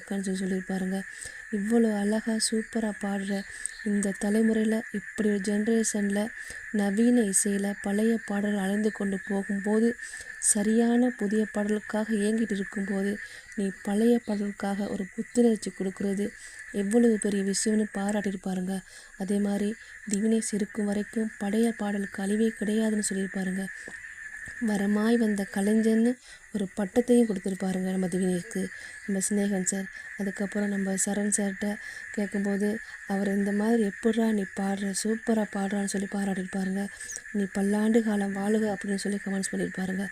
இருக்கான்னு சொல்லியிருப்பாருங்க. இவ்வளோ அழகாக சூப்பராக பாடுற இந்த தலைமுறையில், இப்படி ஒரு ஜென்ரேஷனில் நவீன இசையில் பழைய பாடல்கள் அழிந்து கொண்டு போகும்போது, சரியான புதிய பாடலுக்காக ஏங்கிட்டு இருக்கும்போது, நீ பழைய பாடலுக்காக ஒரு புத்துணர்ச்சி கொடுக்குறது எவ்வளவு பெரிய விஷயம்னு பாராட்டியிருப்பாருங்க. அதே மாதிரி திவினேஷ் இருக்கும் வரைக்கும் பழைய பாடலுக்கு அழிவே கிடையாதுன்னு சொல்லியிருப்பாருங்க. வரமாய் வந்த கலைஞன்னு ஒரு பட்டத்தையும் கொடுத்துருப்பாருங்க நம்ம திவினேஷ்க்கு, நம்ம சினேகன் சார். அதுக்கப்புறம் நம்ம சரண் சார்கிட்ட கேட்கும்போது, அவர் இந்த மாதிரி எப்பட்றா நீ பாடுற, சூப்பராக பாடுறான்னு சொல்லி பாராட்டியிருப்பாருங்க. நீ பல்லாண்டு காலம் வாழுக அப்படின்னு சொல்லி கமெண்ட்ஸ் பண்ணியிருப்பாருங்க.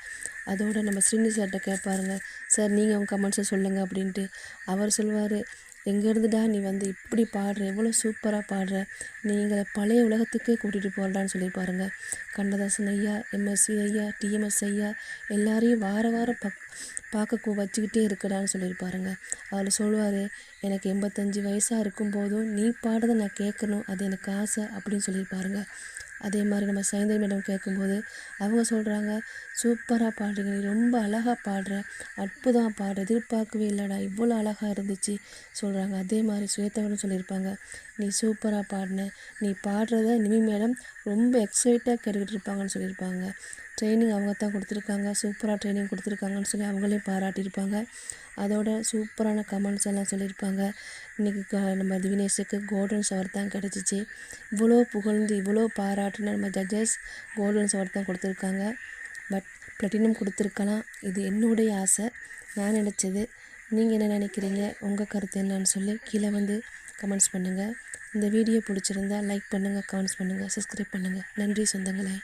அதோடு நம்ம ஸ்ரீனி சார்கிட்ட கேட்பாருங்க, சார் நீங்கள் உங்கள் கமெண்ட்ஸை சொல்லுங்கள் அப்படின்ட்டு. அவர் சொல்வார், எங்கேருந்துடா நீ வந்து இப்படி பாடுற, எவ்வளோ சூப்பராக பாடுற, நீங்கள் பழைய உலகத்துக்கே கூட்டிகிட்டு போகிறடான்னு சொல்லியிருப்பாருங்க. கண்ணதாசன் ஐயா, எம்எஸ்வி ஐயா, டிஎம்எஸ் ஐயா எல்லாரையும் வாரம் பார்க்க வச்சுக்கிட்டே இருக்கடான்னு சொல்லியிருப்பாருங்க. அவர் சொல்லுவார், எனக்கு 85 வயசாக இருக்கும்போதும் நீ பாடுறதை நான் கேட்கணும், அது எனக்கு ஆசை அப்படின்னு சொல்லியிருப்பாருங்க. அதே மாதிரி நம்ம சைந்தவி மேடம் கேட்கும்போது அவங்க சொல்கிறாங்க, சூப்பராக பாடுறீங்க, நீ ரொம்ப அழகாக பாடுற, அற்புதமாக பாடுற, எதிர்பார்க்கவே இல்லைடா, இவ்வளோ அழகாக இருந்துச்சு சொல்கிறாங்க. அதே மாதிரி சுயத்தவரும் சொல்லியிருப்பாங்க, நீ சூப்பராக பாடின, நீ பாடுறத நிமி மேடம் ரொம்ப எக்ஸைட்டாக கேட்டுக்கிட்டு இருப்பாங்கன்னு சொல்லியிருப்பாங்க. ட்ரைனிங் அவங்க தான் கொடுத்துருக்காங்க, சூப்பராக ட்ரைனிங் கொடுத்துருக்காங்கன்னு சொல்லி அவங்களையும் பாராட்டியிருப்பாங்க. அதோட சூப்பரான கமெண்ட்ஸ் எல்லாம் சொல்லியிருப்பாங்க. இன்றைக்கி நம்ம திவினேஷுக்கு கோல்டன் ஷவர் தான் கிடச்சிச்சு. இவ்வளோ புகழ்ந்து இவ்வளோ பாராட்டுன்னு நம்ம ஜட்ஜஸ் கோல்டன் ஷவர் தான் கொடுத்துருக்காங்க. பட் ப்ளட்டினம் கொடுத்துருக்கலாம். இது என்னுடைய ஆசை, நான் நினச்சது. நீங்கள் என்ன நினைக்கிறீங்க, உங்கள் கருத்து என்னன்னு சொல்லி கீழே வந்து கமெண்ட்ஸ் பண்ணுங்கள். இந்த வீடியோ பிடிச்சிருந்தா லைக் பண்ணுங்கள், கமெண்ட்ஸ் பண்ணுங்கள், சப்ஸ்கிரைப் பண்ணுங்கள். நன்றி சொந்தங்களே.